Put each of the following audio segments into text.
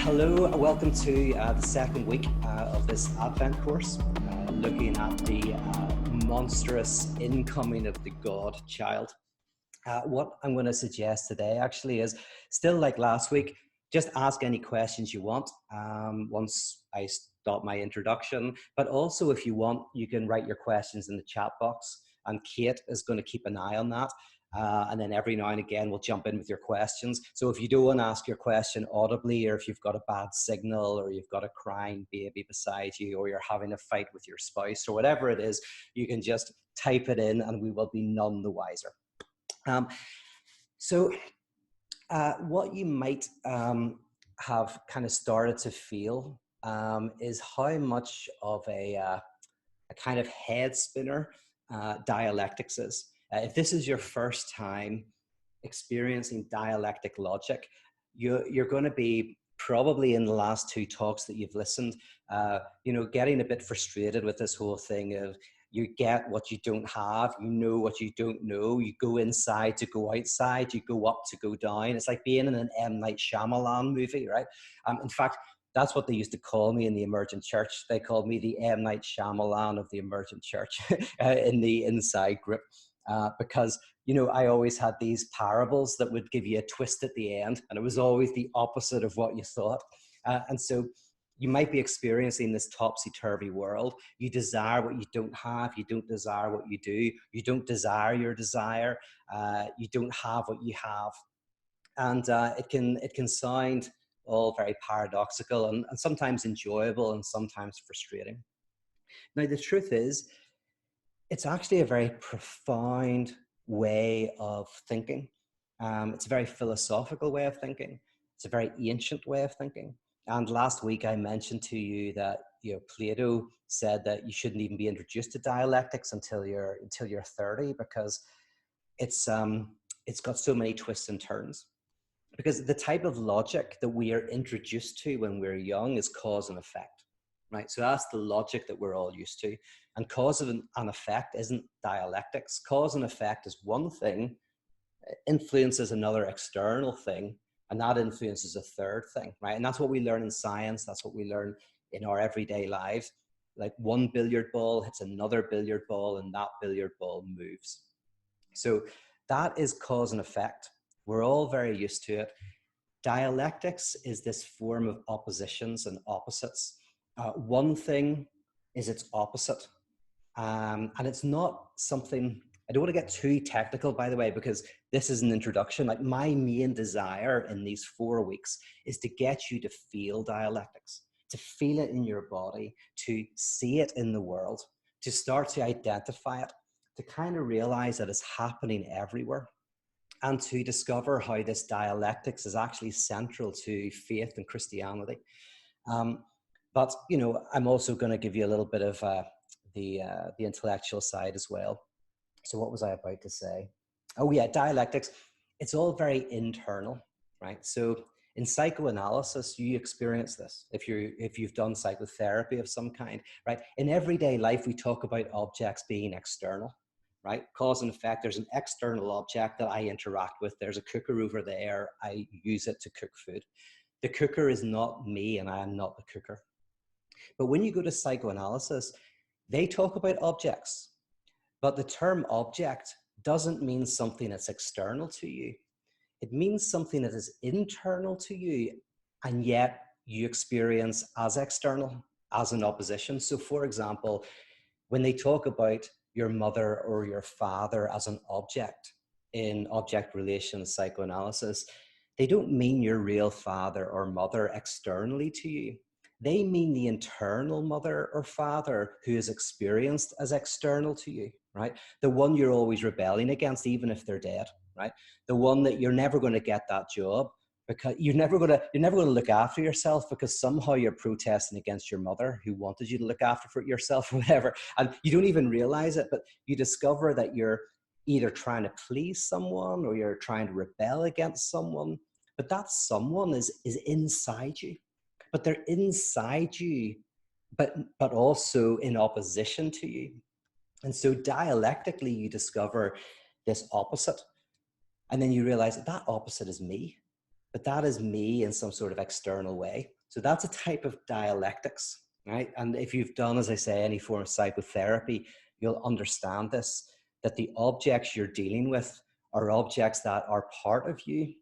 Hello, welcome to the second week of this Advent course, looking at the monstrous incoming of the God child. What I'm going to suggest today actually is still like last week, just ask any questions you want once I start my introduction, but also if you want, you can write your questions in the chat box and Kate is going to keep an eye on that. And then every now and again, we'll jump in with your questions. So if you do want to ask your question audibly, or if you've got a bad signal, or you've got a crying baby beside you, or you're having a fight with your spouse, or whatever it is, you can just type it in and we will be none the wiser. What you might have kind of started to feel is how much of a kind of head spinner dialectics is. If this is your first time experiencing dialectic logic, you're going to be probably in the last two talks that you've listened, getting a bit frustrated with this whole thing of you get what you don't have, you know what you don't know, you go inside to go outside, you go up to go down. It's like being in an M. Night Shyamalan movie, right? In fact, that's what they used to call me in the emergent church. They called me the M. Night Shyamalan of the emergent church in the inside group. Because, I always had these parables that would give you a twist at the end, and it was always the opposite of what you thought. And so you might be experiencing this topsy-turvy world. You desire what you don't have. You don't desire what you do. You don't desire your desire. You don't have what you have. And it can sound all very paradoxical and sometimes enjoyable and sometimes frustrating. Now, the truth is, it's actually a very profound way of thinking. It's a very philosophical way of thinking. It's a very ancient way of thinking. And last week I mentioned to you that Plato said that you shouldn't even be introduced to dialectics until you're 30 because it's got so many twists and turns. Because the type of logic that we are introduced to when we're young is cause and effect. Right? So that's the logic that we're all used to. And cause and effect isn't dialectics. Cause and effect is one thing, influences another external thing, and that influences a third thing, right? And that's what we learn in science. That's what we learn in our everyday lives. Like one billiard ball hits another billiard ball, and that billiard ball moves. So that is cause and effect. We're all very used to it. Dialectics is this form of oppositions and opposites. One thing is its opposite. And it's not something, I don't want to get too technical, by the way, because this is an introduction. Like my main desire in these 4 weeks is to get you to feel dialectics, to feel it in your body, to see it in the world, to start to identify it, to kind of realize that it's happening everywhere, and to discover how this dialectics is actually central to faith and Christianity. But, I'm also going to give you a little bit of the intellectual side as well. So what was I about to say? Oh yeah, dialectics. It's all very internal, right? So in psychoanalysis, you experience this if you've done psychotherapy of some kind, right? In everyday life, we talk about objects being external, right? Cause and effect. There's an external object that I interact with. There's a cooker over there. I use it to cook food. The cooker is not me, and I am not the cooker. But when you go to psychoanalysis, they talk about objects, but the term object doesn't mean something that's external to you. It means something that is internal to you, and yet you experience as external, as an opposition. So for example, when they talk about your mother or your father as an object in object relations psychoanalysis, they don't mean your real father or mother externally to you. They mean the internal mother or father who is experienced as external to you, right? The one you're always rebelling against, even if they're dead, right? The one that you're never going to get that job because you're never going to look after yourself because somehow you're protesting against your mother who wanted you to look after for yourself or whatever. And you don't even realize it, but you discover that you're either trying to please someone or you're trying to rebel against someone, but that someone is inside you. But they're inside you, but also in opposition to you. And so dialectically, you discover this opposite. And then you realize that opposite is me. but that is me in some sort of external way. So that's a type of dialectics, right? And if you've done, as I say, any form of psychotherapy, you'll understand this, that the objects you're dealing with are objects that are part of you,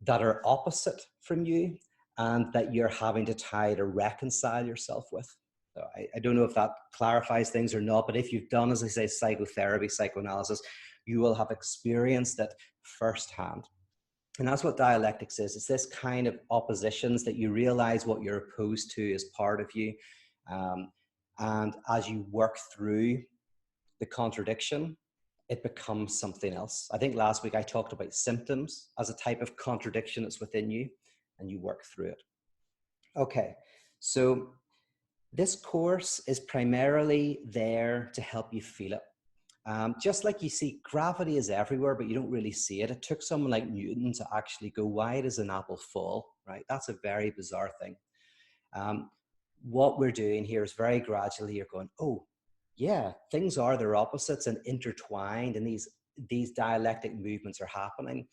that are opposite from you, and that you're having to try to reconcile yourself with. So I don't know if that clarifies things or not, but if you've done, as I say, psychotherapy, psychoanalysis, you will have experienced it firsthand. And that's what dialectics is. It's this kind of oppositions that you realize what you're opposed to is part of you. And as you work through the contradiction, it becomes something else. I think last week I talked about symptoms as a type of contradiction that's within you, and you work through it. Okay, so this course is primarily there to help you feel it. Just like you see, gravity is everywhere, but you don't really see it. It took someone like Newton to actually go, why does an apple fall, right? That's a very bizarre thing. What we're doing here is very gradually you're going, oh, yeah, things are their opposites and intertwined, and these dialectic movements are happening.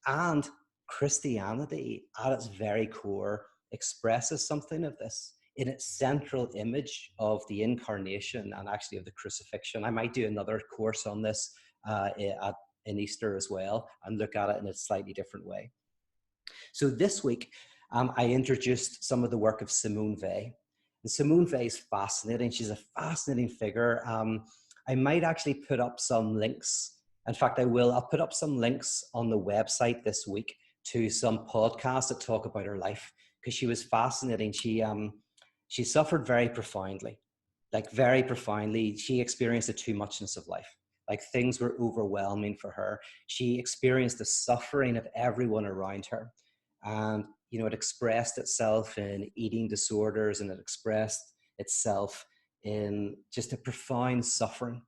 And Christianity, at its very core, expresses something of this in its central image of the incarnation and actually of the crucifixion. I might do another course on this in Easter as well and look at it in a slightly different way. So this week, I introduced some of the work of Simone Weil. And Simone Weil is fascinating. She's a fascinating figure. I might actually put up some links. In fact, I will. I'll put up some links on the website this week to some podcasts that talk about her life, because she was fascinating. She suffered very profoundly, like very profoundly. She experienced the too muchness of life. Like things were overwhelming for her. She experienced the suffering of everyone around her. And, you know, it expressed itself in eating disorders, and it expressed itself in just a profound suffering.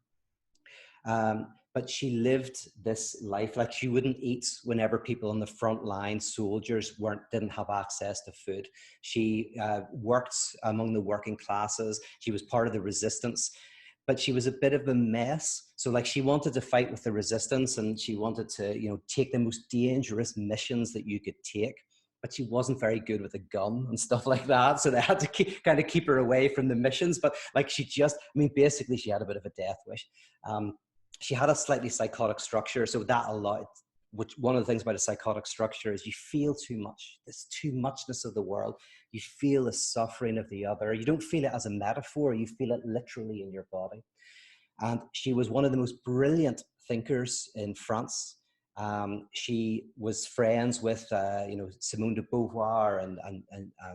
But she lived this life. Like she wouldn't eat whenever people on the front line, soldiers, didn't have access to food. She worked among the working classes. She was part of the resistance, but she was a bit of a mess. So like she wanted to fight with the resistance, and she wanted to, you know, take the most dangerous missions that you could take. But she wasn't very good with a gun and stuff like that. So they had to kind of keep her away from the missions. But like basically she had a bit of a death wish. She had a slightly psychotic structure. So that allowed, which one of the things about a psychotic structure is you feel too much, this too muchness of the world. You feel the suffering of the other. You don't feel it as a metaphor. You feel it literally in your body. And she was one of the most brilliant thinkers in France. She was friends with, Simone de Beauvoir and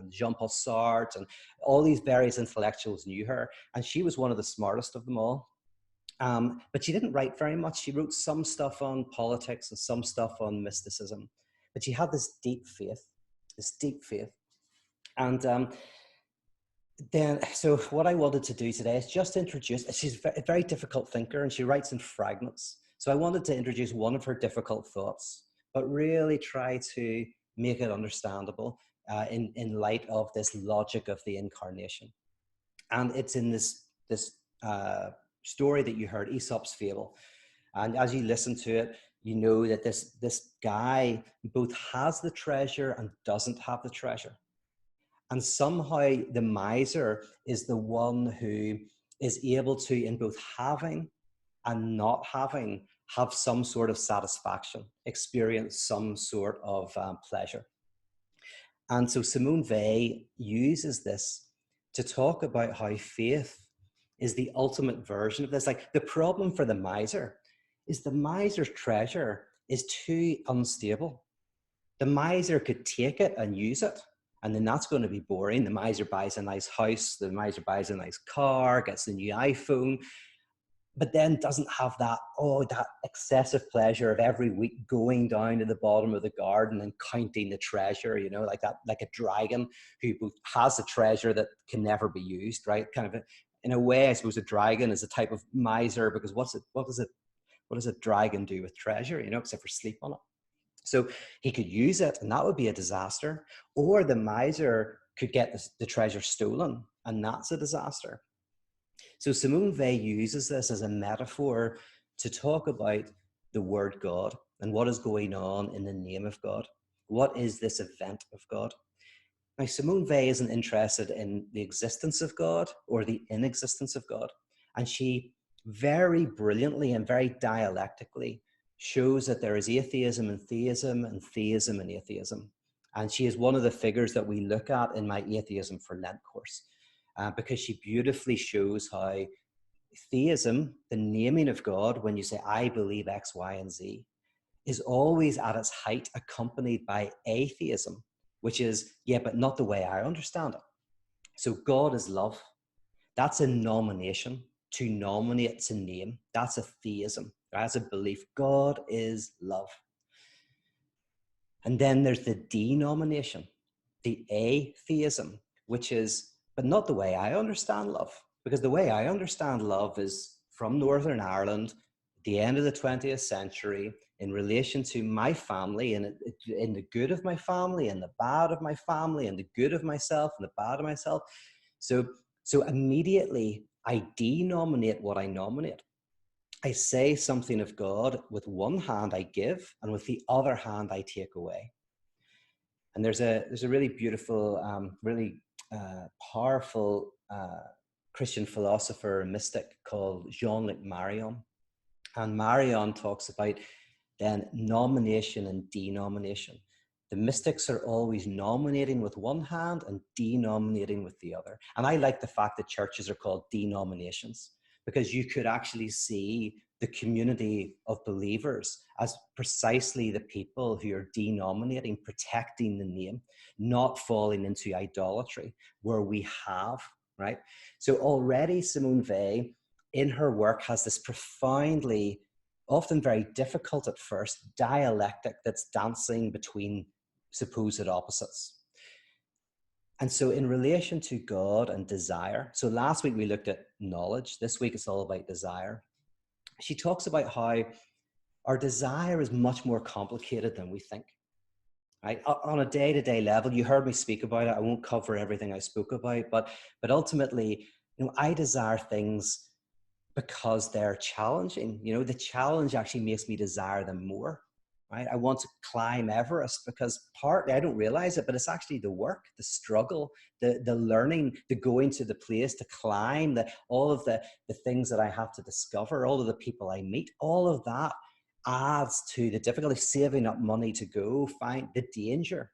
Jean-Paul Sartre, and all these various intellectuals knew her. And she was one of the smartest of them all. But she didn't write very much. She wrote some stuff on politics and some stuff on mysticism. But she had this deep faith. And so what I wanted to do today is just introduce, she's a very difficult thinker, and she writes in fragments. So I wanted to introduce one of her difficult thoughts, but really try to make it understandable in light of this logic of the incarnation. And it's in this story that you heard, Aesop's Fable. And as you listen to it, you know that this guy both has the treasure and doesn't have the treasure. And somehow the miser is the one who is able to, in both having and not having, have some sort of satisfaction, experience some sort of pleasure. And so Simone Weil uses this to talk about how faith is the ultimate version of this. Like the problem for the miser is the miser's treasure is too unstable. The miser could take it and use it, and then that's going to be boring. The miser buys a nice house, the miser buys a nice car, gets the new iPhone, but then doesn't have that excessive pleasure of every week going down to the bottom of the garden and counting the treasure, you know, like a dragon who has a treasure that can never be used, right? Kind of in a way, I suppose a dragon is a type of miser, because what does a dragon do with treasure, you know, except for sleep on it? So he could use it, and that would be a disaster. Or the miser could get the treasure stolen, and that's a disaster. So Simone Weil uses this as a metaphor to talk about the word God and what is going on in the name of God. What is this event of God? Now, Simone Weil isn't interested in the existence of God or the inexistence of God. And she very brilliantly and very dialectically shows that there is atheism and theism and atheism. And she is one of the figures that we look at in my Atheism for Lent course, because she beautifully shows how theism, the naming of God, when you say, I believe X, Y, and Z, is always at its height accompanied by atheism, which is, yeah, but not the way I understand it. So God is love. That's a nomination. To nominate, to name, that's a theism. That's a belief. God is love. And then there's the denomination, the atheism, which is, but not the way I understand love. Because the way I understand love is from Northern Ireland, the end of the 20th century, in relation to my family, and in the good of my family, and the bad of my family, and the good of myself, and the bad of myself. So immediately I denominate what I nominate. I say something of God, with one hand I give, and with the other hand I take away. And there's a really beautiful, really powerful Christian philosopher and mystic called Jean-Luc Marion. And Marion talks about then nomination and denomination. The mystics are always nominating with one hand and denominating with the other. And I like the fact that churches are called denominations, because you could actually see the community of believers as precisely the people who are denominating, protecting the name, not falling into idolatry, where we have, right? So already Simone Weil, in her work, has this profoundly, often very difficult at first, dialectic that's dancing between supposed opposites. And so in relation to God and desire, so last week we looked at knowledge, this week it's all about desire. She talks about how our desire is much more complicated than we think. Right? On a day-to-day level, you heard me speak about it. I won't cover everything I spoke about, but ultimately, I desire things because they're challenging. The challenge actually makes me desire them more. Right? I want to climb Everest because partly, I don't realize it, but it's actually the work, the struggle, the learning, the going to the place to climb, all of the things that I have to discover, all of the people I meet, all of that adds to the difficulty, saving up money to go, find the danger.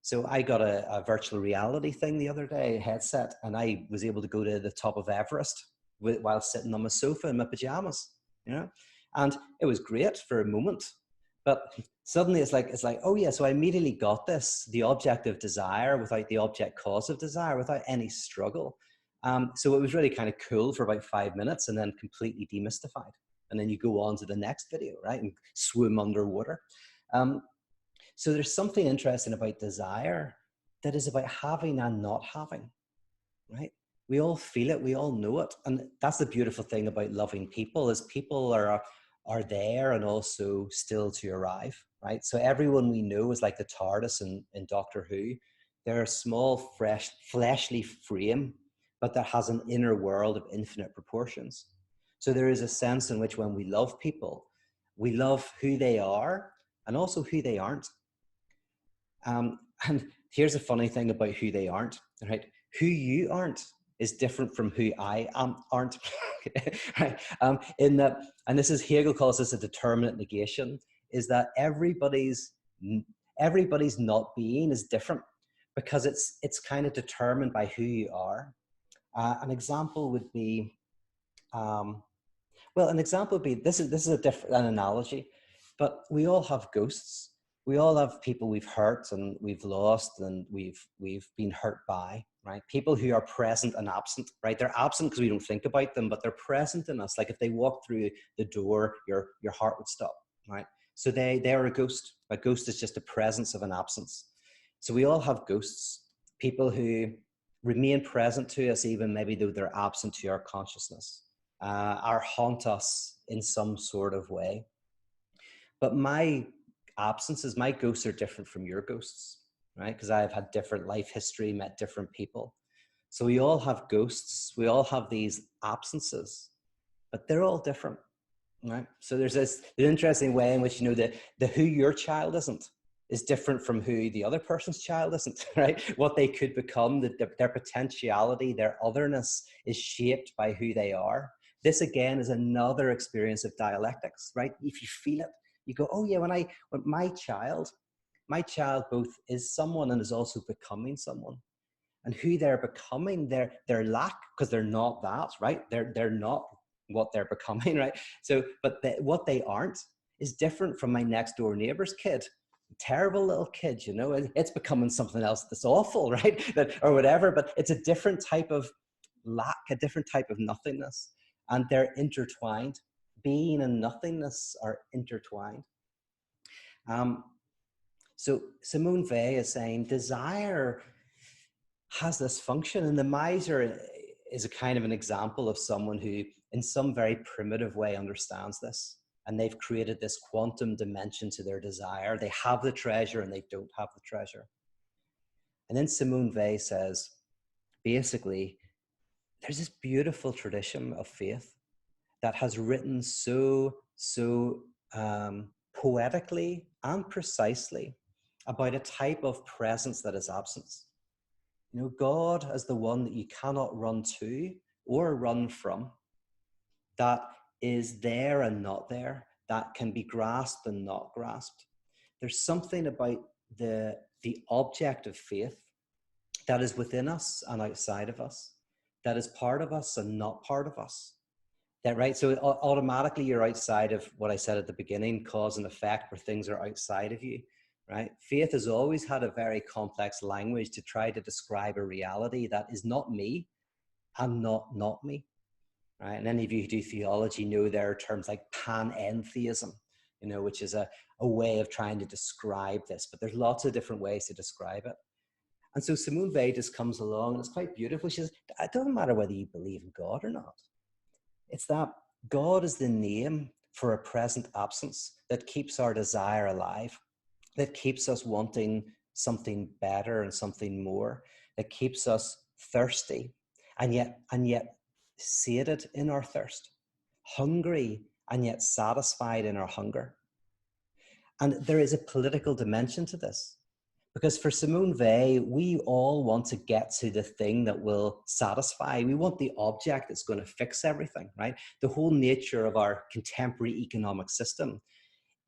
So I got a virtual reality thing the other day, a headset, and I was able to go to the top of Everest while sitting on my sofa in my pajamas, and it was great for a moment. But suddenly it's like, oh yeah, so I immediately got the object of desire without the object cause of desire, without any struggle. So it was really kind of cool for about 5 minutes, and then completely demystified. And then you go on to the next video, right? And swim underwater. So there's something interesting about desire that is about having and not having, right? We all feel it, we all know it. And that's the beautiful thing about loving people, is people are there and also still to arrive, right? So everyone we know is like the TARDIS in Doctor Who. They're a small, fleshly frame, but that has an inner world of infinite proportions. So there is a sense in which when we love people, we love who they are and also who they aren't. And here's a funny thing about who they aren't, right? Who you aren't is different from who I aren't. Right? In that, and this is, Hegel calls this a determinate negation, is that everybody's not being is different because it's kind of determined by who you are. An example would be, this is a different analogy, but we all have ghosts. We all have people we've hurt and we've lost and we've been hurt by, right? People who are present and absent, right? They're absent because we don't think about them, but they're present in us. Like if they walk through the door, your heart would stop, right? So they are a ghost. A ghost is just a presence of an absence. So we all have ghosts, people who remain present to us even maybe though they're absent to our consciousness, or haunt us in some sort of way. But my absences, my ghosts are different from your ghosts, right? Because I've had different life history, met different people. So we all have ghosts. We all have these absences, but they're all different, right? So there's this interesting way in which, the who your child isn't is different from who the other person's child isn't, right? What they could become, their potentiality, their otherness is shaped by who they are. This again is another experience of dialectics, right? If you feel it, you go, oh yeah, when my child both is someone and is also becoming someone. And who they're becoming, their lack, because they're not that, right? They're not what they're becoming, right? So, but what they aren't is different from my next door neighbor's kid. Terrible little kid, you know, it's becoming something else that's awful, right? Or whatever, but it's a different type of lack, a different type of nothingness. And they're intertwined. Being and nothingness are intertwined. So Simone Weil is saying desire has this function, and the miser is a kind of an example of someone who in some very primitive way understands this, and they've created this quantum dimension to their desire. They have the treasure and they don't have the treasure. And then Simone Weil says, basically, there's this beautiful tradition of faith that has written so poetically and precisely about a type of presence that is absence. You know, God as the one that you cannot run to or run from, that is there and not there, that can be grasped and not grasped. There's something about the object of faith that is within us and outside of us, that is part of us and not part of us. That, right? So automatically you're outside of what I said at the beginning, cause and effect, where things are outside of you. Right? Faith has always had a very complex language to try to describe a reality that is not me and not me. Right? And any of you who do theology know there are terms like panentheism, you know, which is a way of trying to describe this, but there's lots of different ways to describe it. And so Simone Weil just comes along, and it's quite beautiful. She says, it doesn't matter whether you believe in God or not. It's that God is the name for a present absence that keeps our desire alive, that keeps us wanting something better and something more, that keeps us thirsty and yet sated in our thirst, hungry and yet satisfied in our hunger. And there is a political dimension to this, because for Simone Weil, we all want to get to the thing that will satisfy. We want the object that's going to fix everything, right? The whole nature of our contemporary economic system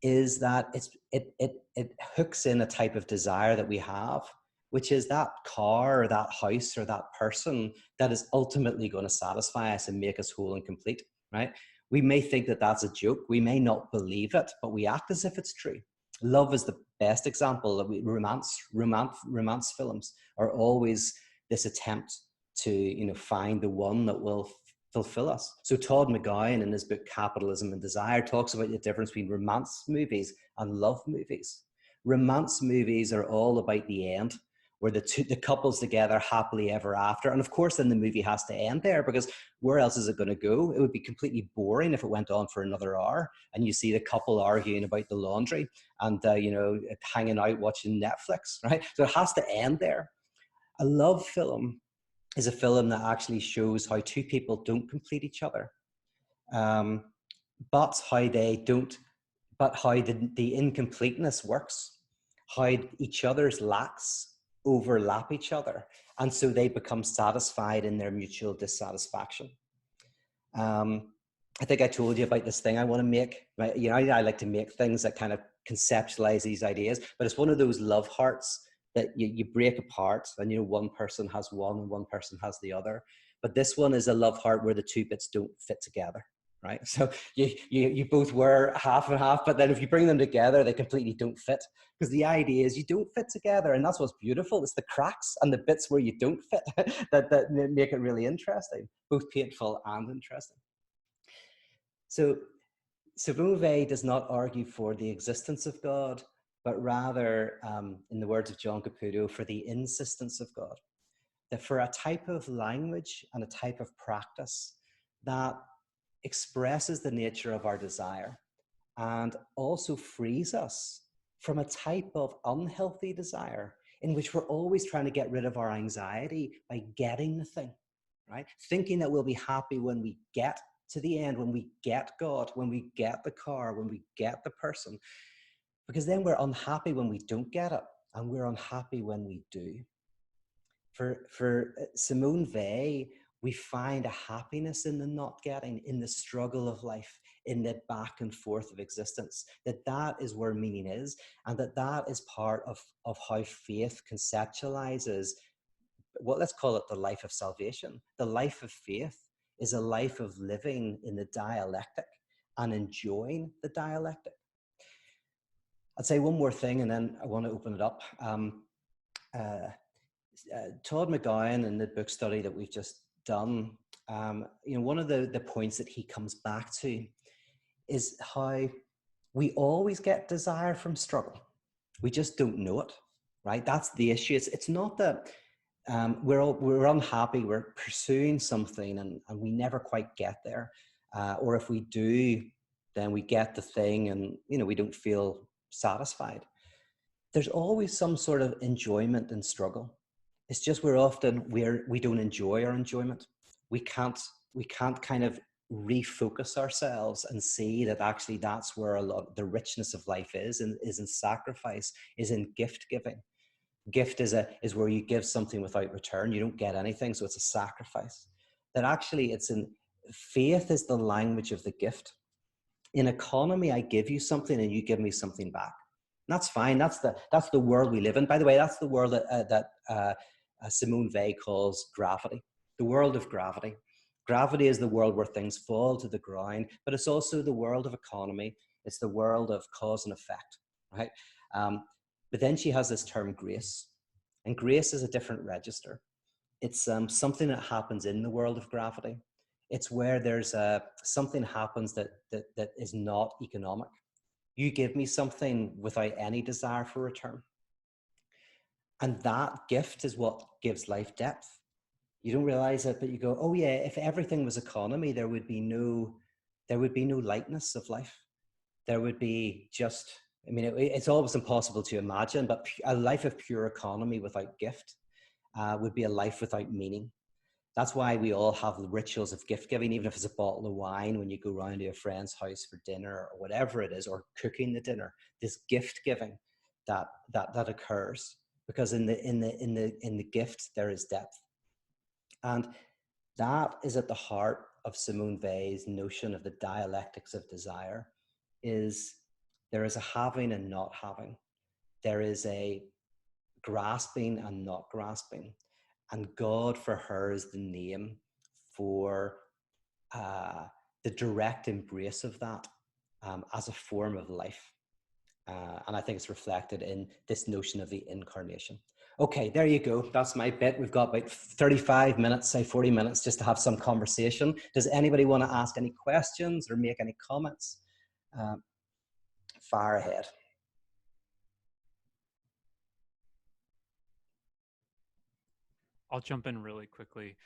is that it hooks in a type of desire that we have, which is that car or that house or that person that is ultimately going to satisfy us and make us whole and complete, right? We may think that that's a joke. We may not believe it, but we act as if it's true. Love is the best example. Romance films are always this attempt to, you know, find the one that will fulfill us. So Todd McGowan in his book Capitalism and Desire talks about the difference between romance movies and love movies. Romance movies are all about the end, where the couple's together happily ever after. And of course, then the movie has to end there, because where else is it going to go? It would be completely boring if it went on for another hour and you see the couple arguing about the laundry and, you know, hanging out watching Netflix, right? So it has to end there. A love film is a film that actually shows how two people don't complete each other, but how the incompleteness works, how each other's lacks overlap each other, and so they become satisfied in their mutual dissatisfaction. I think I told you about this thing I want to make, right? You know, I like to make things that kind of conceptualize these ideas, but it's one of those love hearts that you break apart, and, you know, one person has one and one person has the other. But this one is a love heart where the two bits don't fit together, right? So you both were half and half, but then if you bring them together, they completely don't fit, because the idea is you don't fit together, and that's what's beautiful. It's the cracks and the bits where you don't fit that make it really interesting, both painful and interesting. So Simone Weil does not argue for the existence of God, but rather, in the words of John Caputo, for the insistence of God. That for a type of language and a type of practice that expresses the nature of our desire and also frees us from a type of unhealthy desire in which we're always trying to get rid of our anxiety by getting the thing, right? Thinking that we'll be happy when we get to the end, when we get God, when we get the car, when we get the person. because then we're unhappy when we don't get it, and we're unhappy when we do. For Simone Weil, we find a happiness in the not getting, in the struggle of life, in the back and forth of existence, that is where meaning is, and that is part of how faith conceptualizes what, let's call it the life of salvation. The life of faith is a life of living in the dialectic and enjoying the dialectic. I'd say one more thing, and then I want to open it up. Todd McGowan, in the book study that we've just done, one of the points that he comes back to is how we always get desire from struggle. We just don't know it, right? That's the issue. It's not that we're unhappy, we're pursuing something and we never quite get there. Or if we do, then we get the thing and, we don't feel satisfied. There's always some sort of enjoyment in struggle. It's just we don't enjoy our enjoyment. We can't kind of refocus ourselves and see that actually that's where a lot the richness of life is in sacrifice, is in gift giving. Gift is where you give something without return. You don't get anything, so it's a sacrifice. That actually it's in faith is the language of the gift. In economy, I give you something and you give me something back. And that's fine. That's the world we live in. By the way, that's the world that Simone Weil calls gravity, the world of gravity. Gravity is the world where things fall to the ground, but it's also the world of economy. It's the world of cause and effect, right? But then she has this term grace, and grace is a different register. It's something that happens in the world of gravity. It's where there's something happens that is not economic. You give me something without any desire for return. And that gift is what gives life depth. You don't realize it, but you go, oh yeah, if everything was economy, there would be no lightness of life. There would be just, it's always impossible to imagine, but a life of pure economy without gift would be a life without meaning. That's why we all have the rituals of gift giving, even if it's a bottle of wine when you go round to a friend's house for dinner or whatever it is, or cooking the dinner. This gift giving that occurs, because in the gift there is depth, and that is at the heart of Simone Weil's notion of the dialectics of desire. Is there is a having and not having. There is a grasping and not grasping. And God for her is the name for the direct embrace of that as a form of life. And I think it's reflected in this notion of the incarnation. Okay, there you go. That's my bit. We've got about 35 minutes, say 40 minutes, just to have some conversation. Does anybody want to ask any questions or make any comments? Fire ahead. I'll jump in really quickly.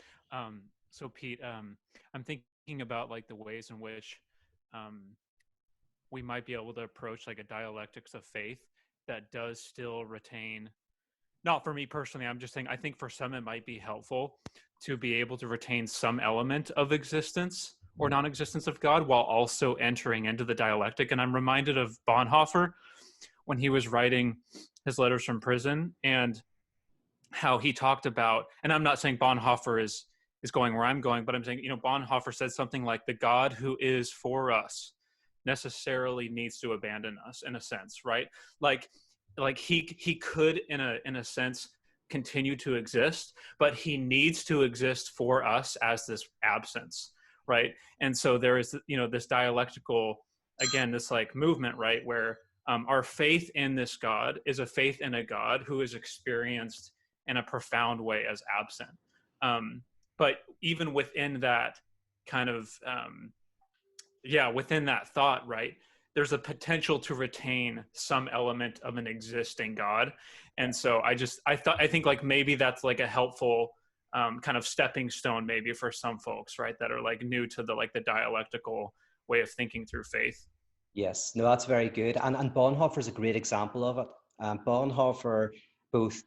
So Pete, I'm thinking about like the ways in which we might be able to approach like a dialectics of faith that does still retain, not for me personally, I'm just saying, I think for some it might be helpful to be able to retain some element of existence or non-existence of God while also entering into the dialectic. And I'm reminded of Bonhoeffer when he was writing his letters from prison, and how he talked about, and I'm not saying Bonhoeffer is going where I'm going, but I'm saying, Bonhoeffer said something like, the God who is for us necessarily needs to abandon us, in a sense, right? Like he could in a sense continue to exist, but he needs to exist for us as this absence, right? And so there is, this dialectical, again, this like movement, right, where our faith in this God is a faith in a God who is experienced in a profound way as absent. But even within that kind of, within that thought, right, there's a potential to retain some element of an existing God. And so I think like maybe that's like a helpful kind of stepping stone maybe for some folks, right, that are like new to the dialectical way of thinking through faith. Yes, no, that's very good. And Bonhoeffer is a great example of it. Bonhoeffer both,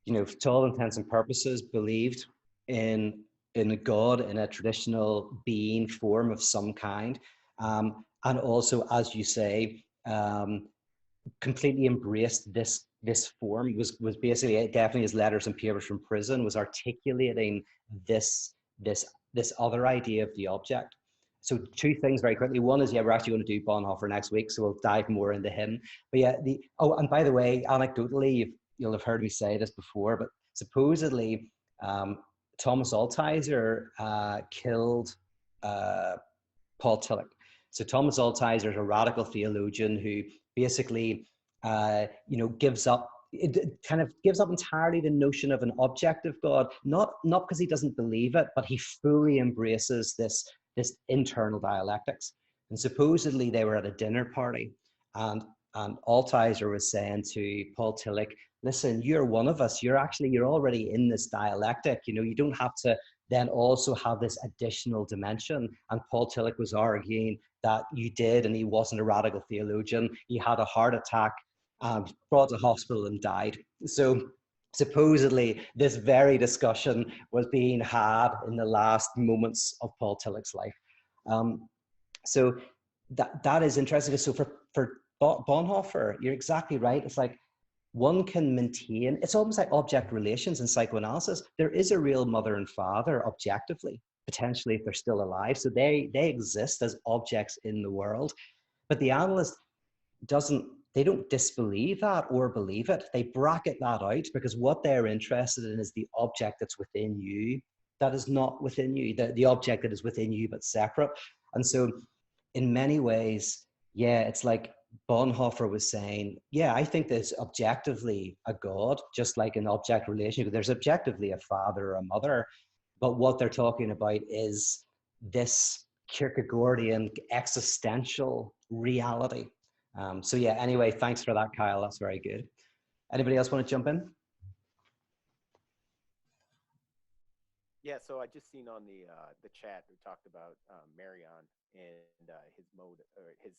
to all intents and purposes, believed in a God, in a traditional being form of some kind. And also, as you say, completely embraced this form, was basically, definitely his letters and papers from prison, was articulating this this this other idea of the object. So two things very quickly. One is, yeah, we're actually going to do Bonhoeffer next week, so we'll dive more into him. But yeah, and by the way, anecdotally, you'll have heard me say this before, but supposedly Thomas Altizer killed Paul Tillich. So Thomas Altizer is a radical theologian who basically, gives up. It kind of gives up entirely the notion of an objective God, not because he doesn't believe it, but he fully embraces this internal dialectics. And supposedly they were at a dinner party, and Altizer was saying to Paul Tillich, "Listen, you're one of us. You're already in this dialectic. You don't have to then also have this additional dimension." And Paul Tillich was arguing that you did, and he wasn't a radical theologian. He had a heart attack, brought to hospital and died. So supposedly this very discussion was being had in the last moments of Paul Tillich's life. So that is interesting. So for Bonhoeffer, you're exactly right. It's like one can maintain, it's almost like object relations in psychoanalysis. There is a real mother and father objectively, potentially, if they're still alive. So they exist as objects in the world. But the analyst they don't disbelieve that or believe it. They bracket that out because what they're interested in is the object that's within you, that is not within you, the object that is within you but separate. And so in many ways, yeah, it's like Bonhoeffer was saying, yeah, I think there's objectively a God, just like an object relationship. There's objectively a father or a mother, but what they're talking about is this Kierkegaardian existential reality. So yeah, anyway, thanks for that, Kyle. That's very good. Anybody else want to jump in? Yeah, so I just seen on the chat we talked about Marion and his mode or his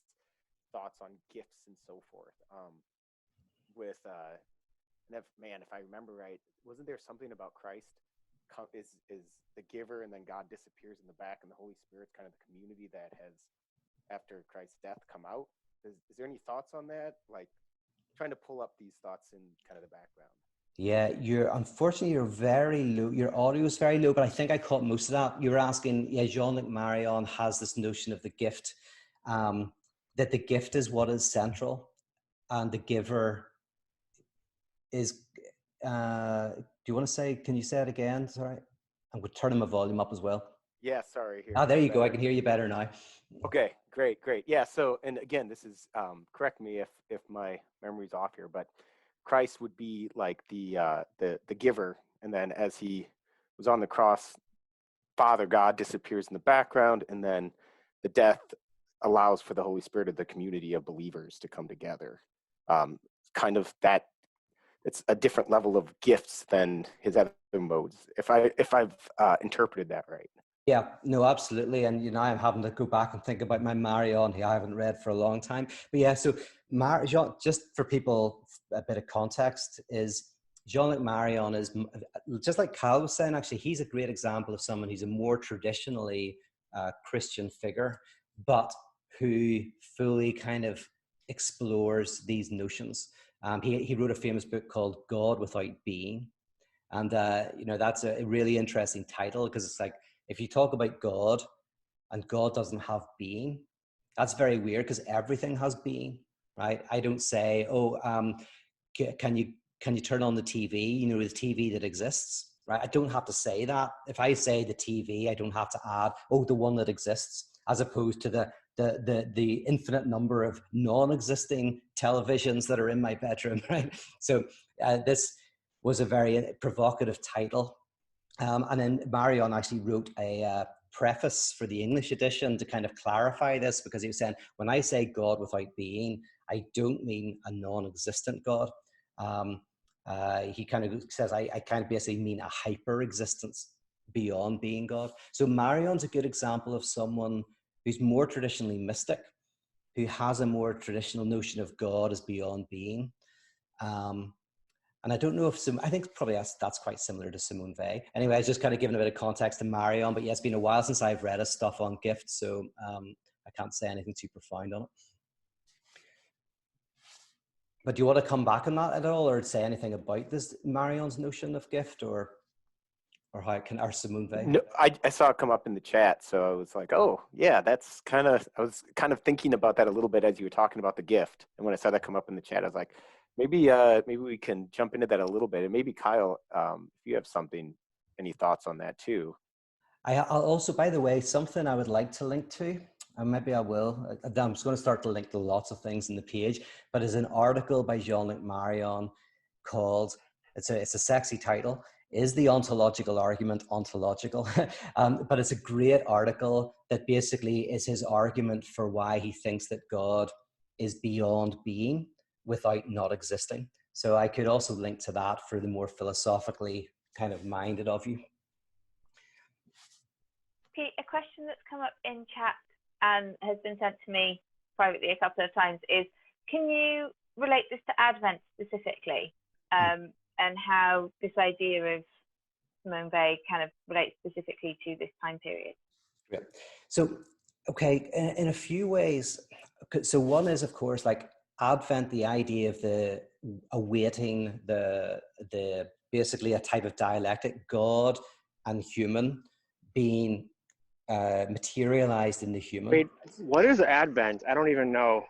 thoughts on gifts and so forth. If I remember right, wasn't there something about Christ is the giver and then God disappears in the back and the Holy Spirit's kind of the community that has after Christ's death come out? Is there any thoughts on that? Like trying to pull up these thoughts in kind of the background. Yeah, unfortunately you're very low. Your audio is very low, but I think I caught most of that. You were asking, yeah, Jean-Luc Marion has this notion of the gift, that the gift is what is central, and the giver is. Do you want to say? Can you say it again? Sorry, I'm going to turn my volume up as well. Yeah, sorry. Here. There you go. I can hear you better now. Okay, great. Yeah. So, and again, this is correct me if my memory's off here, but Christ would be like the giver, and then as he was on the cross, Father God disappears in the background, and then the death allows for the Holy Spirit of the community of believers to come together. Kind of that. It's a different level of gifts than his other modes. If I've interpreted that right. Yeah, no, absolutely. And, I'm having to go back and think about my Marion, who I haven't read for a long time. But yeah, so just for people, a bit of context is Jean-Luc Marion is, just like Cal was saying, actually, he's a great example of someone who's a more traditionally Christian figure, but who fully kind of explores these notions. He wrote a famous book called God Without Being. And, that's a really interesting title because it's like, if you talk about God and God doesn't have being, that's very weird because everything has being, right? I don't say, can you turn on the TV? The TV that exists, right? I don't have to say that. If I say the TV, I don't have to add, the one that exists, as opposed to the infinite number of non-existing televisions that are in my bedroom, right? So this was a very provocative title. And then Marion actually wrote a preface for the English edition to kind of clarify this, because he was saying, when I say God without being, I don't mean a non-existent God. He kind of says, I kind of basically mean a hyper-existence beyond being God. So Marion's a good example of someone who's more traditionally mystic, who has a more traditional notion of God as beyond being. And I don't know if I think probably that's quite similar to Simone Weil. Anyway, I was just kind of giving a bit of context to Marion, but yeah, it's been a while since I've read his stuff on gifts, so I can't say anything too profound on it. But do you want to come back on that at all, or say anything about this Marion's notion of gift, or how can our Simone Weil? No, I saw it come up in the chat, so I was like, oh yeah, that's kind of, I was kind of thinking about that a little bit as you were talking about the gift. And when I saw that come up in the chat, I was like, maybe we can jump into that a little bit. And maybe Kyle, if you have something, any thoughts on that too. I'll also, by the way, something I would like to link to, and maybe I will. I'm just going to start to link to lots of things in the page, but it's an article by Jean-Luc Marion called, it's a sexy title, Is the Ontological Argument Ontological? But it's a great article that basically is his argument for why he thinks that God is beyond being without not existing. So I could also link to that for the more philosophically kind of minded of you. Pete, a question that's come up in chat and has been sent to me privately a couple of times is, can you relate this to Advent specifically, and how this idea of Simone Weil kind of relates specifically to this time period? Yeah. So, okay, in a few ways. So one is, of course, like Advent, the idea of the awaiting the basically a type of dialectic, God and human being materialized in the human. Wait, what is Advent? I don't even know.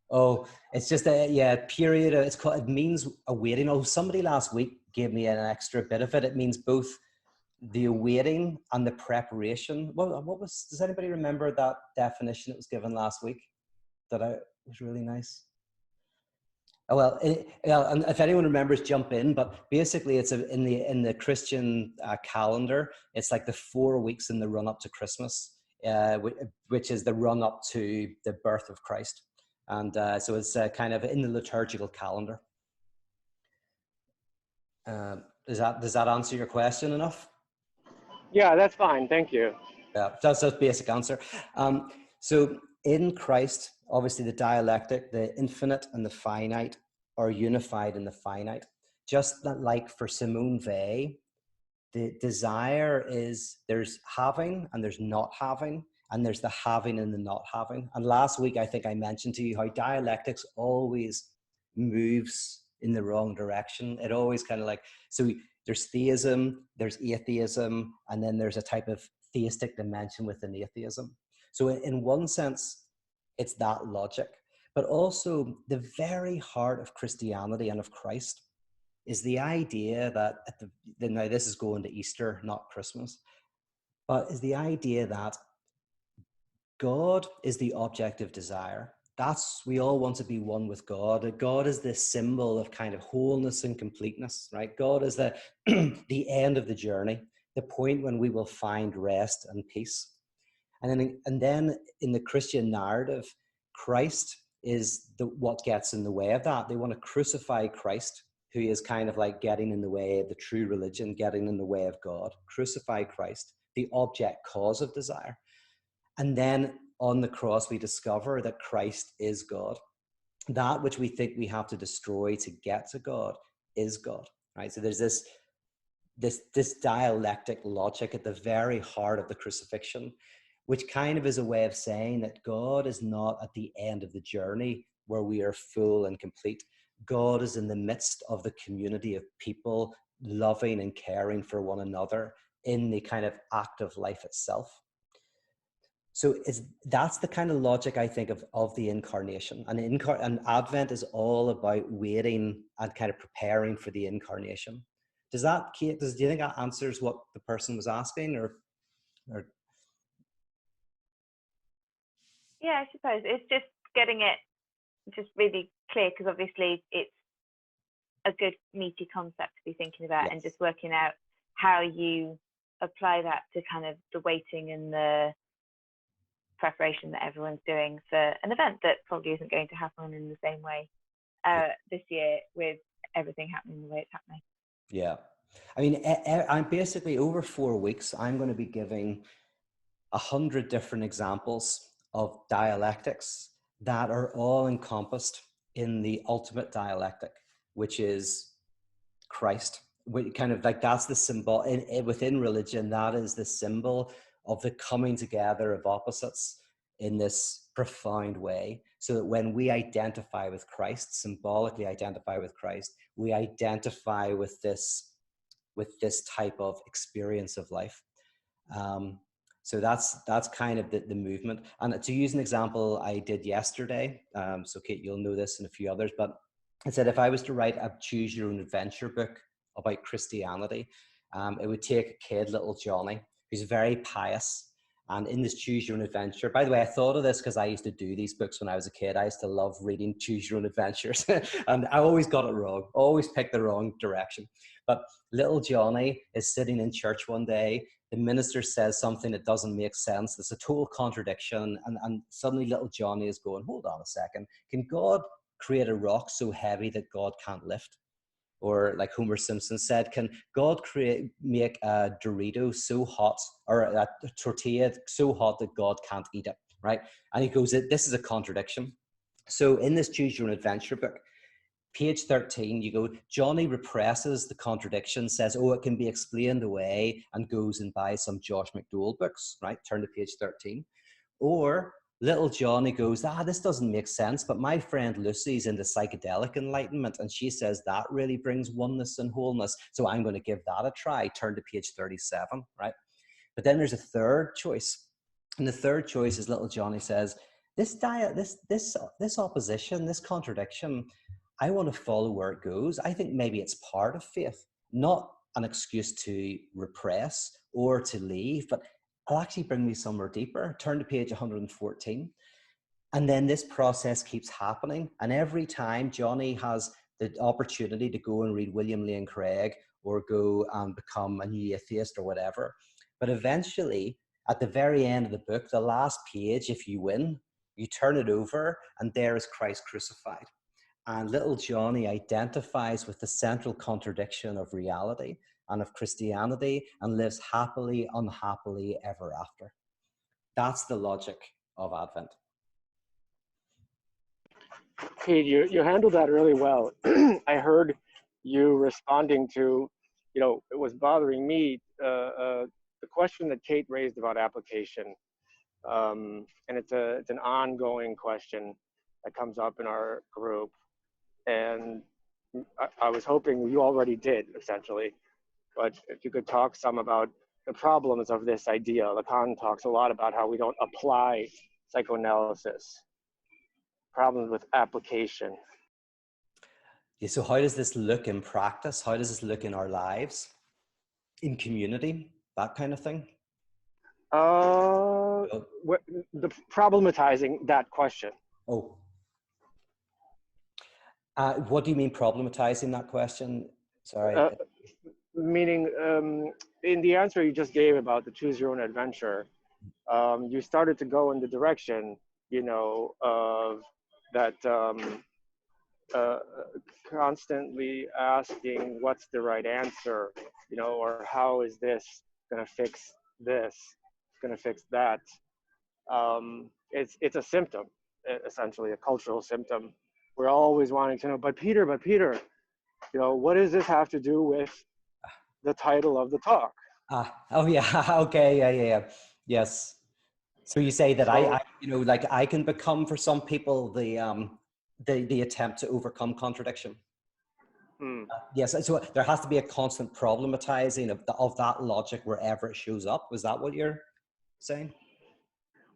Oh, it's just a period. It's called. It means awaiting. Oh, somebody last week gave me an extra bit of it. It means both the awaiting and the preparation. Well, what was? Does anybody remember that definition that was given last week? That was really nice. Oh, well, and if anyone remembers, jump in. But basically, it's in the Christian calendar. It's like the 4 weeks in the run up to Christmas, which is the run up to the birth of Christ, and so it's kind of in the liturgical calendar. Does that answer your question enough? Yeah, that's fine. Thank you. Yeah, that's a basic answer. So in Christ, obviously the dialectic, the infinite and the finite are unified in the finite. Just like for Simone Weil, the desire is there's having and there's not having, and there's the having and the not having. And last week, I think I mentioned to you how dialectics always moves in the wrong direction. It always kind of like, so there's theism, there's atheism, and then there's a type of theistic dimension within atheism. So in one sense, it's that logic, but also the very heart of Christianity and of Christ is the idea that, now this is going to Easter, not Christmas, but is the idea that God is the object of desire. We all want to be one with God. God is the symbol of kind of wholeness and completeness, right? God is the end of the journey, the point when we will find rest and peace. And then in the Christian narrative, Christ is what gets in the way of that. They want to crucify Christ, who is kind of like getting in the way of the true religion, getting in the way of God. Crucify Christ, the object cause of desire. And then on the cross, we discover that Christ is God. That which we think we have to destroy to get to God is God, right? So there's this dialectic logic at the very heart of the crucifixion, which kind of is a way of saying that God is not at the end of the journey where we are full and complete. God is in the midst of the community of people loving and caring for one another in the kind of act of life itself. So that's the kind of logic I think of the incarnation. And Advent is all about waiting and kind of preparing for the incarnation. Do you think that answers what the person was asking, or? Yeah, I suppose it's just getting it just really clear, because obviously it's a good meaty concept to be thinking about. Yes. And just working out how you apply that to kind of the waiting and the preparation that everyone's doing for an event that probably isn't going to happen in the same way this year, with everything happening the way it's happening. Yeah. I mean, I'm basically over 4 weeks, I'm going to be giving 100 different examples of dialectics that are all encompassed in the ultimate dialectic, which is Christ. Kind of like that's the symbol within religion. That is the symbol of the coming together of opposites in this profound way, so that when we identify with Christ, symbolically identify with Christ, we identify with this type of experience of life. So that's kind of the movement. And to use an example I did yesterday, so Kate, you'll know this and a few others, but I said if I was to write a choose your own adventure book about Christianity, it would take a kid, little Johnny, who's very pious. And in this choose your own adventure, by the way, I thought of this because I used to do these books when I was a kid. I used to love reading choose your own adventures. And I always got it wrong, always picked the wrong direction. But little Johnny is sitting in church one day. The minister says something that doesn't make sense. It's a total contradiction. And suddenly little Johnny is going, hold on a second. Can God create a rock so heavy that God can't lift? Or like Homer Simpson said, can God make a Dorito so hot, or a tortilla so hot that God can't eat it, right? And he goes, this is a contradiction. So in this Choose Your Own Adventure book, page 13, you go, Johnny represses the contradiction, says, oh, it can be explained away, and goes and buys some Josh McDowell books, right? Turn to page 13. Or little Johnny goes, this doesn't make sense, but my friend Lucy's into psychedelic enlightenment, and she says that really brings oneness and wholeness, so I'm going to give that a try. Turn to page 37, right? But then there's a third choice. And the third choice is little Johnny says, this opposition, this contradiction, I want to follow where it goes. I think maybe it's part of faith, not an excuse to repress or to leave, but it'll actually bring me somewhere deeper. Turn to page 114. And then this process keeps happening. And every time Johnny has the opportunity to go and read William Lane Craig or go and become a new atheist or whatever. But eventually, at the very end of the book, the last page, if you win, you turn it over and there is Christ crucified. And little Johnny identifies with the central contradiction of reality and of Christianity and lives happily, unhappily ever after. That's the logic of Advent. Pete, you handled that really well. I heard you responding to, it was bothering me, the question that Kate raised about application. And it's an ongoing question that comes up in our group. And I was hoping you already did, essentially. But if you could talk some about the problems of this idea. Lacan talks a lot about how we don't apply psychoanalysis. Problems with application. Yeah, so how does this look in practice? How does this look in our lives? In community? That kind of thing? The problematizing that question. Oh. What do you mean problematizing that question? Sorry. Meaning, in the answer you just gave about the choose your own adventure, you started to go in the direction, of that constantly asking what's the right answer, or how is this going to fix this, going to fix that. It's a symptom, essentially a cultural symptom. We're always wanting to know, but Peter, what does this have to do with the title of the talk? Oh yeah, okay, yeah. Yes. So you say that I can become for some people the attempt to overcome contradiction. Yes, so there has to be a constant problematizing of that logic wherever it shows up. Was that what you're saying?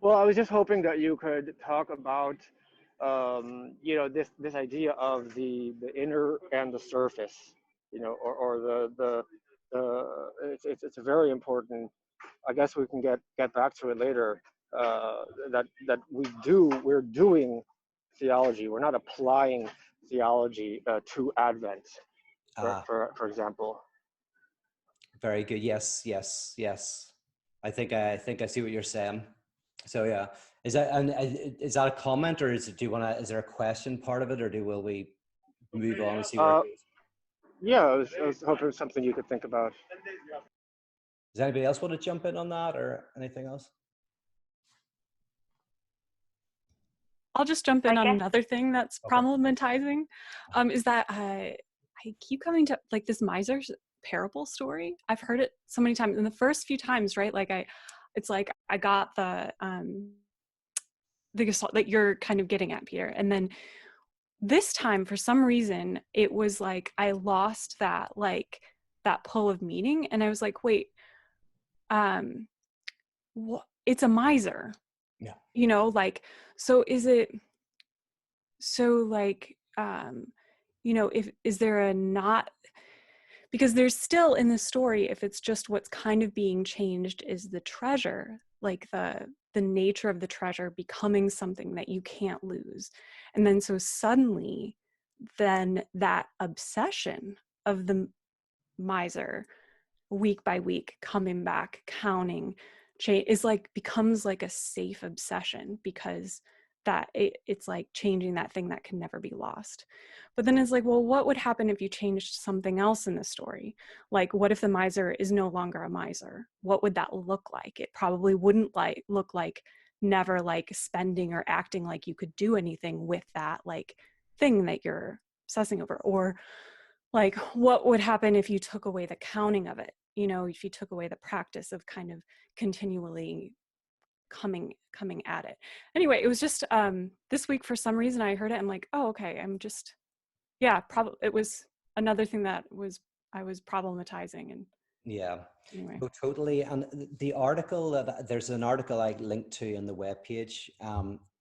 Well, I was just hoping that you could talk about this idea of the inner and the surface, or it's a very important. I guess we can get back to it later. That we're doing theology. We're not applying theology to Advent, for example. Very good. Yes. I think I see what you're saying. So yeah, is that a comment, or is there a question part of it, or will we move on and see where it goes? Yeah, I was hoping it was something you could think about. Does anybody else want to jump in on that or anything else? I'll just jump in on another thing that's problematizing, is that I keep coming to like this miser's parable story. I've heard it so many times, and the first few times, right? Like I got the the gestalt that you're kind of getting at, Peter. And then this time, for some reason, it was like I lost that, like, that pull of meaning, and I was like, wait, it's a miser. Yeah. You know, like, so is it, so like, you know, is there a not, because there's still in the story, if it's just what's kind of being changed is the treasure, like the nature of the treasure becoming something that you can't lose. And then so suddenly, then that obsession of the miser, week by week, coming back, counting, is like, becomes like a safe obsession, because that it's like changing that thing that can never be lost. But then it's like, well, what would happen if you changed something else in the story? Like, what if the miser is no longer a miser? What would that look like? It probably wouldn't look like never like spending or acting like you could do anything with that like thing that you're obsessing over. Or like, what would happen if you took away the counting of it? You know, if you took away the practice of kind of continually coming at it. Anyway, it was just this week, for some reason I heard it. I'm like, oh, okay. I'm just, yeah, probably it was another thing that I was problematizing. And yeah, anyway. no, totally. And the article, there's an article I linked to on the webpage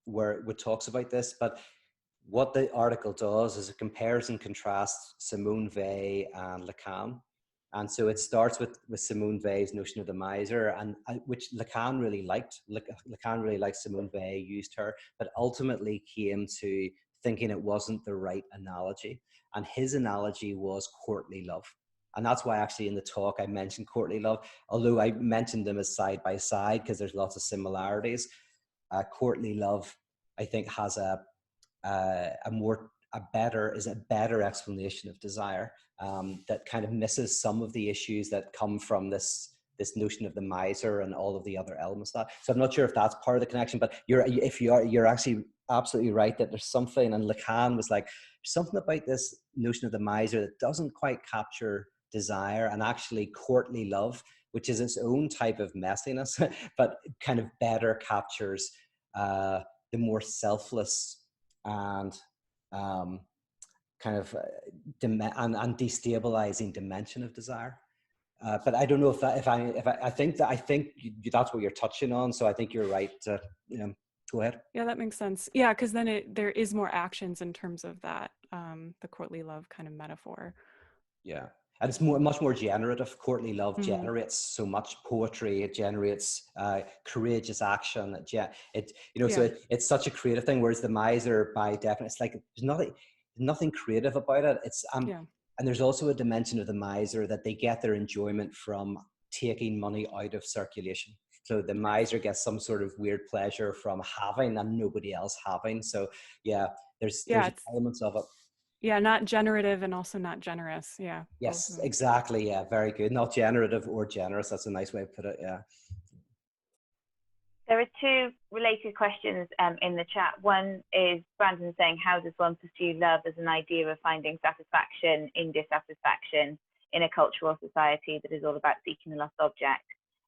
where it talks about this, but what the article does is it compares and contrasts Simone Weil and Lacan. And so it starts with Simone Weil's notion of the miser, and which Lacan really liked. Lacan really liked Simone Weil, used her, but ultimately came to thinking it wasn't the right analogy. And his analogy was courtly love. And that's why actually in the talk I mentioned courtly love, although I mentioned them as side by side because there's lots of similarities. Courtly love, I think, has a better explanation of desire that kind of misses some of the issues that come from this notion of the miser and all of the other elements of that. So I'm not sure if that's part of the connection, but you're actually absolutely right that there's something, and Lacan was like, there's something about this notion of the miser that doesn't quite capture desire, and actually courtly love, which is its own type of messiness, but kind of better captures the more selfless and kind of and destabilizing dimension of desire. But I don't know if I think that's what you're touching on. So I think you're right. Go ahead. Yeah, that makes sense. Yeah, because then there is more actions in terms of that, the courtly love kind of metaphor. Yeah. And it's much more generative. Courtly love generates so much poetry. It generates courageous action. So it's such a creative thing. Whereas the miser, by definition, it's like there's nothing creative about it. It's and there's also a dimension of the miser that they get their enjoyment from taking money out of circulation. So the miser gets some sort of weird pleasure from having and nobody else having. So there's elements of it. Yeah, not generative and also not generous. Yeah. Yes, exactly. Yeah, very good. Not generative or generous. That's a nice way to put it. Yeah. There are two related questions in the chat. One is Brandon saying, how does one pursue love as an idea of finding satisfaction in dissatisfaction in a cultural society that is all about seeking the lost object?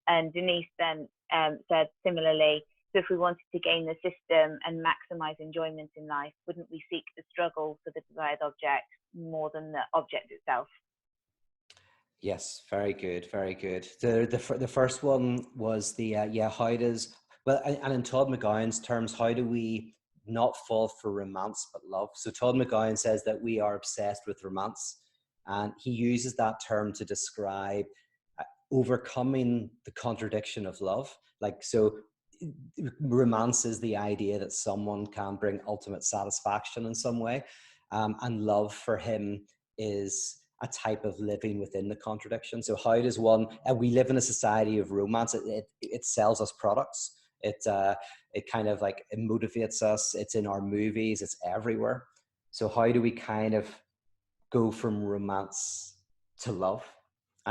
And Denise then said similarly, so if we wanted to gain the system and maximize enjoyment in life, wouldn't we seek the struggle for the desired object more than the object itself? Yes, very good, very good. The first one was how does, well, and in Todd McGowan's terms, how do we not fall for romance but love? So Todd McGowan says that we are obsessed with romance, and he uses that term to describe overcoming the contradiction of love. Like, so romance is the idea that someone can bring ultimate satisfaction in some way, and love for him is a type of living within the contradiction. So how does one, we live in a society of romance, it sells us products, it kind of like, it motivates us, it's in our movies, it's everywhere. So how do we kind of go from romance to love?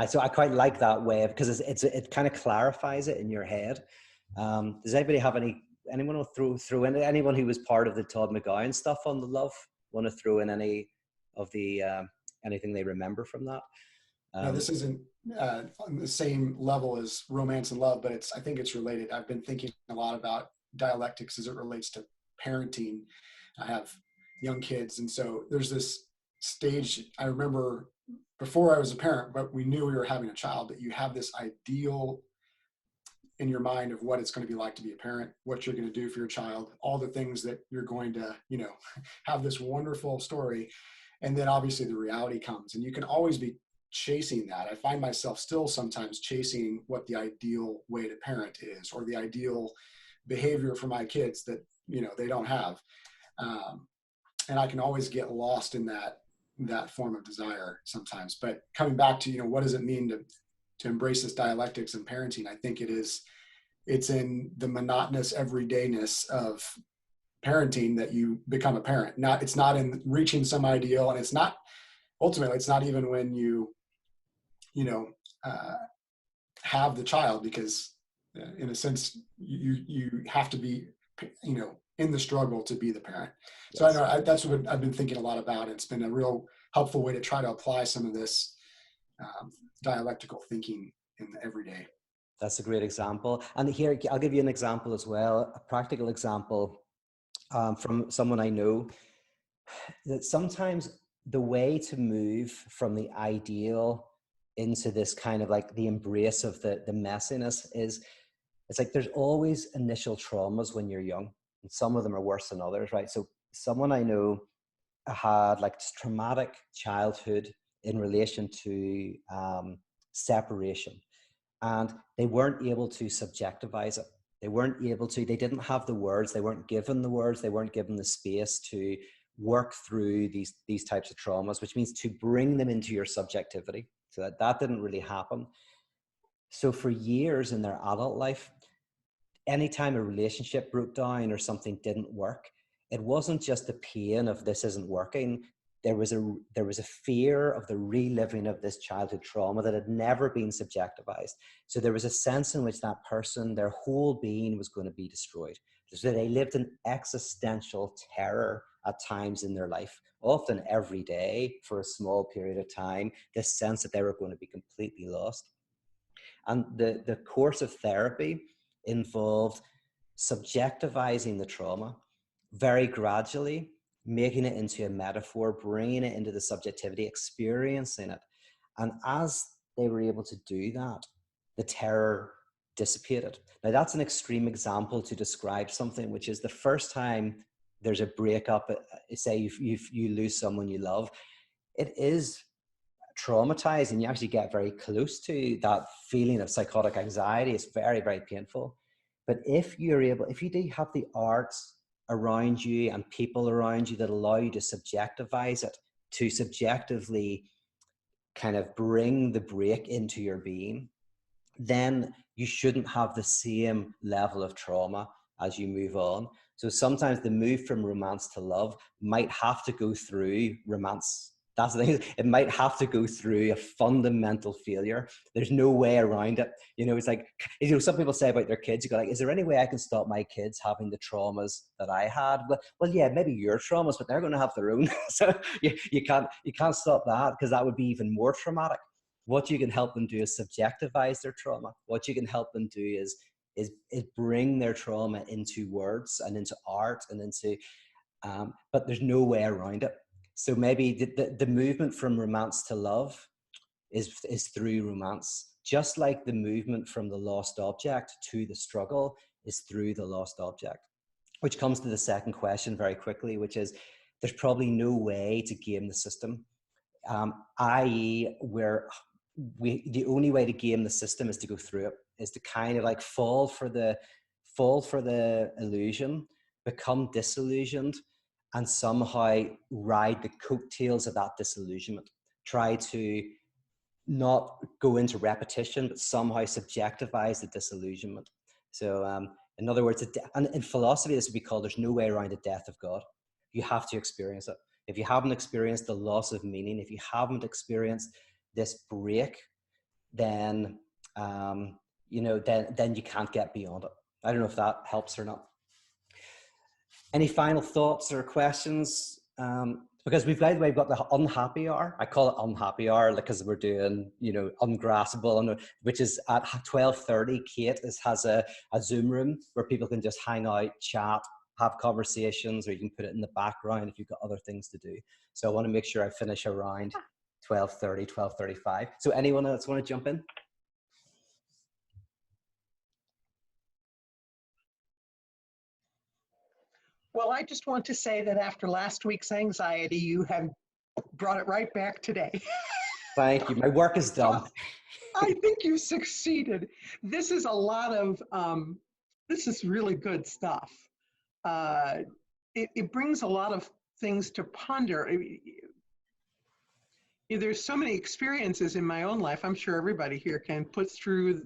So I quite like that way, because it kind of clarifies it in your head. Does anybody have anyone will throw in, anyone who was part of the Todd McGowan stuff on the love, want to throw in any of the anything they remember from that? Now, this isn't on the same level as romance and love, but I think it's related. I've been thinking a lot about dialectics as it relates to parenting. I have young kids, and so there's this stage, I remember before I was a parent, but we knew we were having a child, that you have this ideal in your mind of what it's going to be like to be a parent, what you're going to do for your child, all the things that you're going to, have this wonderful story. And then obviously the reality comes, and you can always be chasing that. I find myself still sometimes chasing what the ideal way to parent is, or the ideal behavior for my kids that, they don't have. And I can always get lost in that form of desire sometimes. But coming back to, what does it mean to embrace this dialectics in parenting? I think it's in the monotonous everydayness of parenting that you become a parent. It's not in reaching some ideal, and it's not even when you have the child, because in a sense you have to be in the struggle to be the parent. So I know that's what I've been thinking a lot about. It's been a real helpful way to try to apply some of this dialectical thinking in the everyday. That's a great example. And here, I'll give you an example as well, a practical example from someone I know, that sometimes the way to move from the ideal into this kind of like the embrace of the messiness is, it's like there's always initial traumas when you're young, and some of them are worse than others, right? So someone I know had like this traumatic childhood in relation to separation, and they weren't able to subjectivize it. They didn't have the words, they weren't given the words, they weren't given the space to work through these types of traumas, which means to bring them into your subjectivity. So that didn't really happen. So for years in their adult life, anytime a relationship broke down or something didn't work, it wasn't just the pain of this isn't working. There was a fear of the reliving of this childhood trauma that had never been subjectivized. So there was a sense in which that person, their whole being, was going to be destroyed. So they lived in existential terror at times in their life, often every day for a small period of time, this sense that they were going to be completely lost. And the course of therapy involved subjectivizing the trauma, very gradually making it into a metaphor, bringing it into the subjectivity, experiencing it. And as they were able to do that, the terror dissipated. Now, that's an extreme example to describe something, which is the first time there's a breakup, say you lose someone you love, it is traumatizing. You actually get very close to that feeling of psychotic anxiety. It's very, very painful. But if you do have the arts around you and people around you that allow you to subjectivize it, to subjectively kind of bring the break into your being, then you shouldn't have the same level of trauma as you move on. So sometimes the move from romance to love might have to go through romance. That's the thing. It might have to go through a fundamental failure. There's no way around it. It's like, some people say about their kids, you go like, is there any way I can stop my kids having the traumas that I had? Well, yeah, maybe your traumas, but they're going to have their own. So you can't stop that, because that would be even more traumatic. What you can help them do is subjectivize their trauma. What you can help them do is bring their trauma into words and into art and into, but there's no way around it. So maybe the movement from romance to love is through romance, just like the movement from the lost object to the struggle is through the lost object, which comes to the second question very quickly, which is there's probably no way to game the system, i.e. the only way to game the system is to go through it, is to kind of like fall for the illusion, become disillusioned, and somehow ride the coattails of that disillusionment. Try to not go into repetition, but somehow subjectivize the disillusionment. So in other words, and in philosophy, this would be called, there's no way around the death of God. You have to experience it. If you haven't experienced the loss of meaning, if you haven't experienced this break, then then you can't get beyond it. I don't know if that helps or not. Any final thoughts or questions Because we've got the unhappy hour. I call it unhappy hour because we're doing, ungraspable, which is at 12:30. Kate has a Zoom room where people can just hang out, chat, have conversations, or you can put it in the background if you've got other things to do. So I want to make sure I finish around 12:30, 12:35. So anyone else want to jump in? Well, I just want to say that after last week's anxiety, you have brought it right back today. Thank you. My work is done. I think you succeeded. This is a lot of, this is really good stuff. It brings a lot of things to ponder. There's so many experiences in my own life. I'm sure everybody here can put through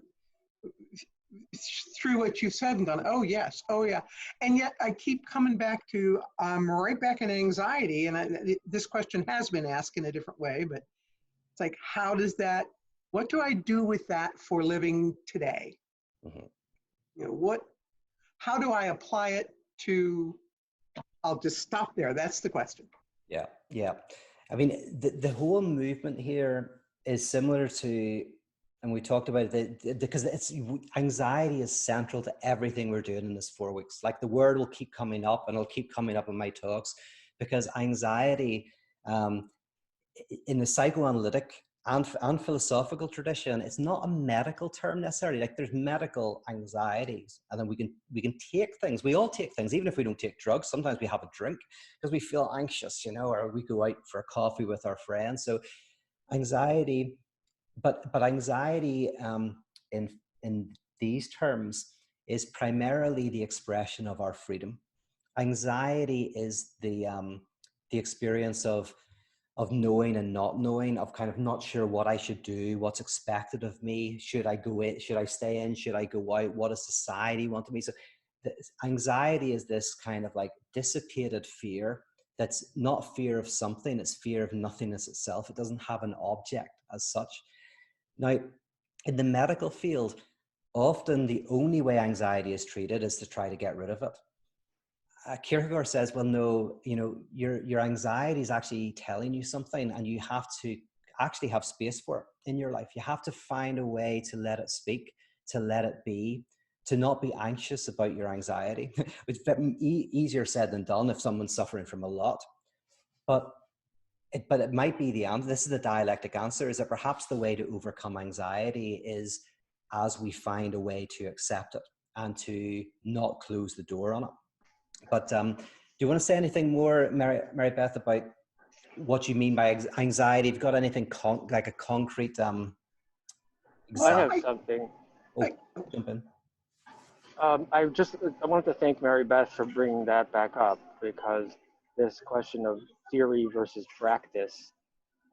what you said and gone, oh yes, oh yeah. And yet I keep coming back to, right back in anxiety. And this question has been asked in a different way, but it's like, what do I do with that for living today? Mm-hmm. How do I apply it to, I'll just stop there. That's the question. Yeah. I mean, the whole movement here is similar to, and we talked about it because anxiety is central to everything we're doing in this 4 weeks. Like the word will keep coming up, and it'll keep coming up in my talks, because anxiety, in the psychoanalytic and philosophical tradition, it's not a medical term necessarily. Like there's medical anxieties, and then we can take things. We all take things, even if we don't take drugs. Sometimes we have a drink because we feel anxious, or we go out for a coffee with our friends. So anxiety. But anxiety in these terms is primarily the expression of our freedom. Anxiety is the experience of knowing and not knowing, of kind of not sure what I should do, what's expected of me. Should I go in? Should I stay in? Should I go out? What does society want of me? So anxiety is this kind of like dissipated fear. That's not fear of something, it's fear of nothingness itself. It doesn't have an object as such. Now, in the medical field, often the only way anxiety is treated is to try to get rid of it. Kierkegaard says, well, no, your anxiety is actually telling you something, and you have to actually have space for it in your life. You have to find a way to let it speak, to let it be, to not be anxious about your anxiety. It's easier said than done if someone's suffering from a lot. But it might be the answer. This is the dialectic answer, is that perhaps the way to overcome anxiety is as we find a way to accept it and to not close the door on it. But do you want to say anything more, Mary Beth, about what you mean by anxiety? Have you got anything like a concrete example? I have something. Oh, jump in. I wanted to thank Mary Beth for bringing that back up, because this question of theory versus practice,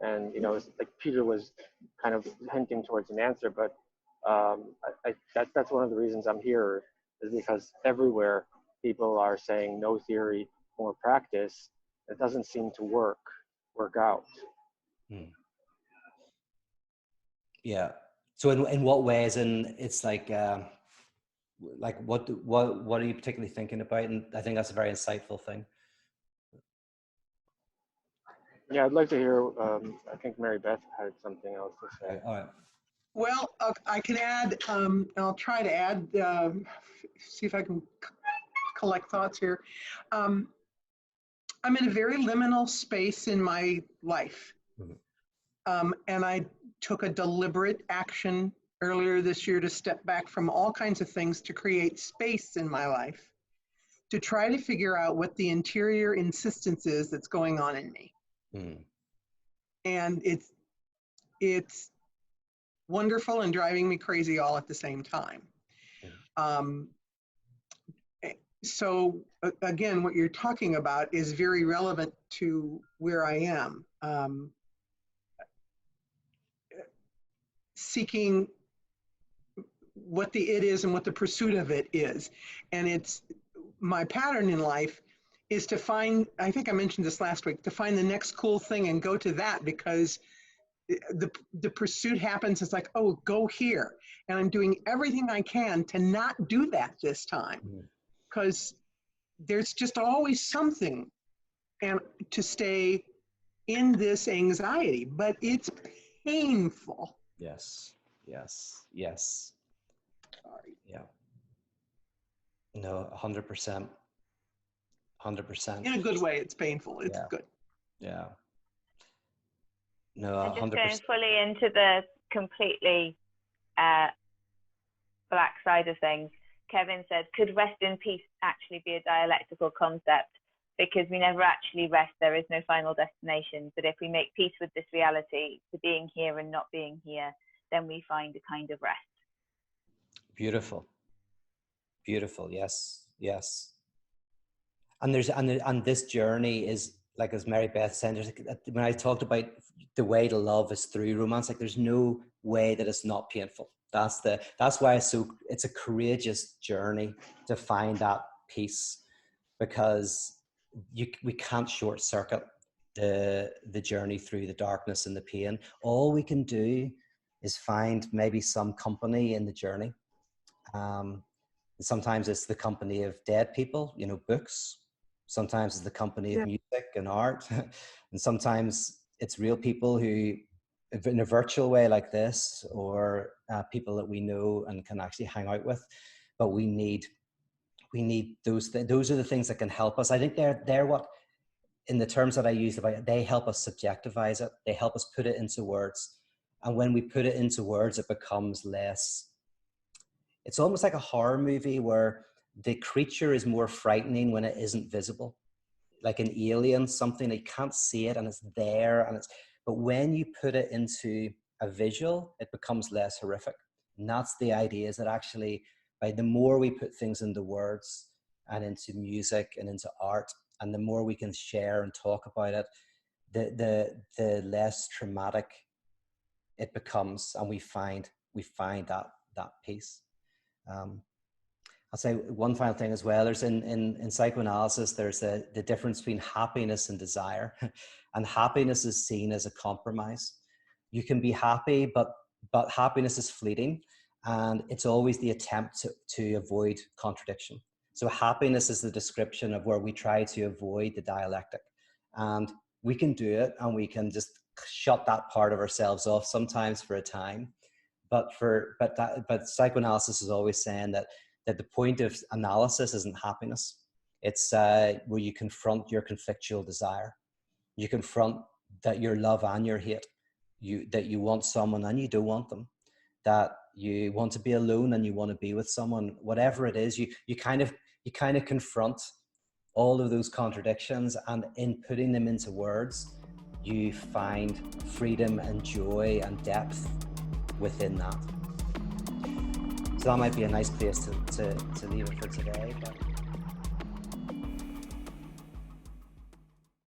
and it's like Peter was kind of hinting towards an answer, but that's one of the reasons I'm here, is because everywhere people are saying no theory, more practice. It doesn't seem to work out. Yeah. So in what ways? And it's like what are you particularly thinking about? And I think that's a very insightful thing. Yeah, I'd like to hear. I think Mary Beth had something else to say. Okay, all right. Well, I can add. I'll try to add. See if I can collect thoughts here. I'm in a very liminal space in my life. Mm-hmm. And I took a deliberate action earlier this year to step back from all kinds of things to create space in my life, to try to figure out what the interior insistence is that's going on in me. Mm. And it's wonderful and driving me crazy all at the same time. Mm. So again, what you're talking about is very relevant to where I am. Seeking what the it is and what the pursuit of it is. And it's my pattern in life is to find, I think I mentioned this last week, to find the next cool thing and go to that, because the pursuit happens. It's like, oh, go here. And I'm doing everything I can to not do that this time, because there's just always something and to stay in this anxiety, but it's painful. Yes. Yes. Yes. Sorry. Yeah. No, 100%. 100%. In a good way, it's painful. It's Yeah. good. Yeah. No, And just 100%. going fully into the completely black side of things, Kevin said, could rest in peace actually be a dialectical concept? Because we never actually rest, there is no final destination. But if we make peace with this reality, the being here and not being here, then we find a kind of rest. Beautiful. Beautiful. Yes. Yes. And and this journey is, like, as Mary Beth said, when I talked about the way to love is through romance, like there's no way that it's not painful. That's why it's a courageous journey to find that peace, because we can't short circuit the journey through the darkness and the pain. All we can do is find maybe some company in the journey. Sometimes it's the company of dead people, books. Sometimes it's the company of music and art. And sometimes it's real people who, in a virtual way like this, or people that we know and can actually hang out with. But we need those are the things that can help us. I think they're what, in the terms that I used about it, they help us subjectivize it. They help us put it into words. And when we put it into words, it becomes less. It's almost like a horror movie where the creature is more frightening when it isn't visible. Like an alien, something that you can't see it and it's there. But when you put it into a visual, it becomes less horrific. And that's the idea, is that actually, by the more we put things into words and into music and into art, and the more we can share and talk about it, the less traumatic it becomes, and we find that peace. I'll say one final thing as well. There's in psychoanalysis, there's the difference between happiness and desire. And happiness is seen as a compromise. You can be happy, but happiness is fleeting, and it's always the attempt to avoid contradiction. So happiness is the description of where we try to avoid the dialectic, and we can do it, and we can just shut that part of ourselves off sometimes for a time. But psychoanalysis is always saying that the point of analysis isn't happiness. It's where you confront your conflictual desire. You confront that your love and your hate, that you want someone and you don't want them, that you want to be alone and you want to be with someone. Whatever it is, you kind of confront all of those contradictions, and in putting them into words, you find freedom and joy and depth within that. So that might be a nice place to leave it for today. But